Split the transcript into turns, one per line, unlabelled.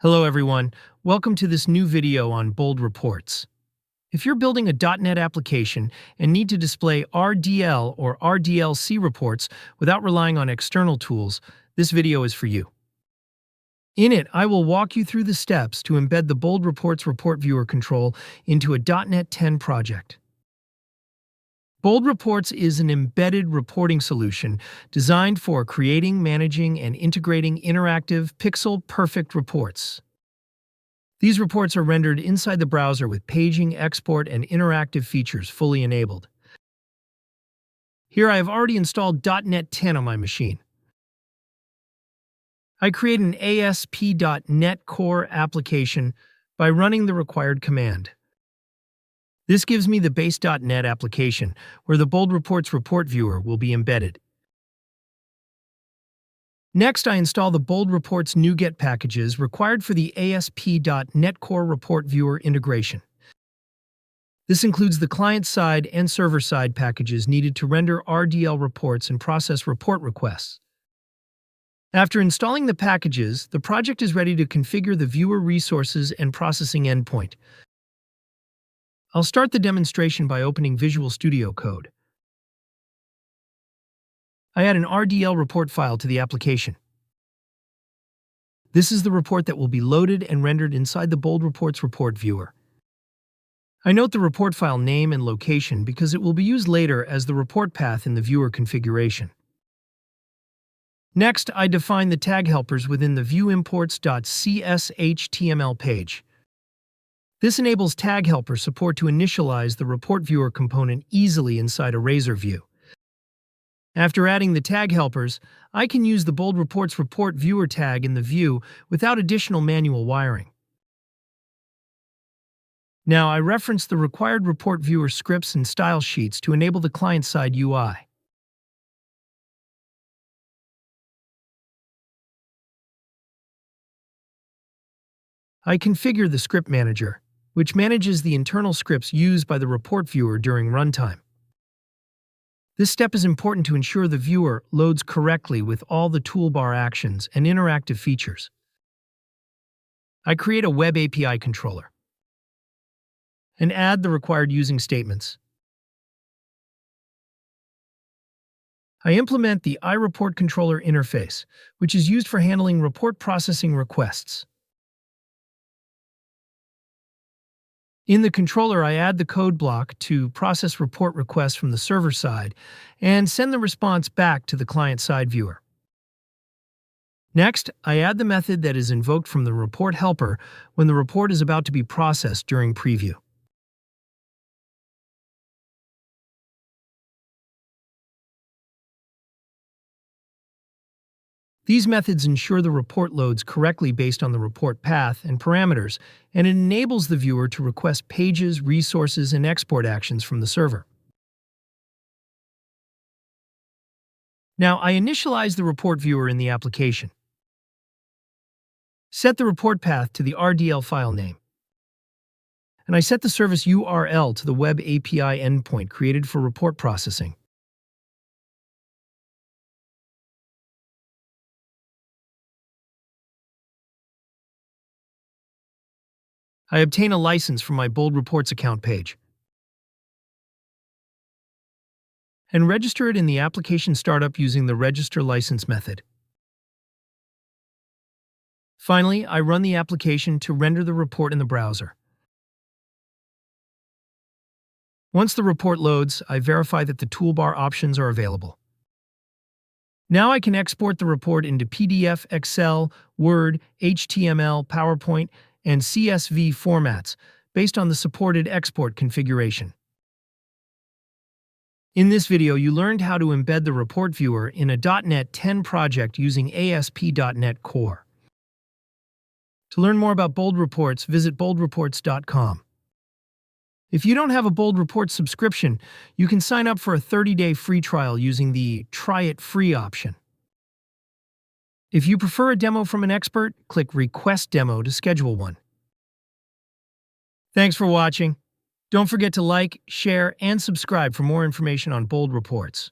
Hello everyone, welcome to this new video on bold reports. If you're building a .NET application and need to display RDL or RDLC reports without relying on external tools, this video is for you. In it, I will walk you through the steps to embed the bold reports report viewer control into a .NET 10 project. Bold Reports is an embedded reporting solution designed for creating, managing, and integrating interactive, pixel-perfect reports. These reports are rendered inside the browser with paging, export, and interactive features fully enabled. Here I have already installed .NET 10 on my machine. I create an ASP.NET Core application by running the required command. This gives me the base.NET application, where the Bold Reports report viewer will be embedded. Next, I install the Bold Reports NuGet packages required for the ASP.NET Core report viewer integration. This includes the client-side and server-side packages needed to render RDL reports and process report requests. After installing the packages, the project is ready to configure the viewer resources and processing endpoint. I'll start the demonstration by opening Visual Studio Code. I add an RDL report file to the application. This is the report that will be loaded and rendered inside the Bold Reports report viewer. I note the report file name and location because it will be used later as the report path in the viewer configuration. Next, I define the tag helpers within the viewimports.cshtml page. This enables tag helper support to initialize the report viewer component easily inside a Razor view. After adding the tag helpers, I can use the Bold Reports report viewer tag in the view without additional manual wiring. Now I reference the required report viewer scripts and style sheets to enable the client-side UI. I configure the script manager, which manages the internal scripts used by the report viewer during runtime. This step is important to ensure the viewer loads correctly with all the toolbar actions and interactive features. I create a Web API controller and add the required using statements. I implement the iReport controller interface, which is used for handling report processing requests. In the controller, I add the code block to process report requests from the server side and send the response back to the client-side viewer. Next, I add the method that is invoked from the report helper when the report is about to be processed during preview. These methods ensure the report loads correctly based on the report path and parameters, and it enables the viewer to request pages, resources, and export actions from the server. Now, I initialize the report viewer in the application. Set the report path to the RDL file name. And I set the service URL to the Web API endpoint created for report processing. I obtain a license from my Bold Reports account page and register it in the application startup using the register license method. Finally, I run the application to render the report in the browser. Once the report loads, I verify that the toolbar options are available. Now I can export the report into PDF, Excel, Word, HTML, PowerPoint, and CSV formats based on the supported export configuration. In this video, you learned how to embed the report viewer in a .NET 10 project using ASP.NET Core. To learn more about Bold Reports, visit boldreports.com. If you don't have a Bold Reports subscription, you can sign up for a 30-day free trial using the Try It Free option. If you prefer a demo from an expert, click Request Demo to schedule one. Thanks for watching. Don't forget to like, share, and subscribe for more information on Bold Reports.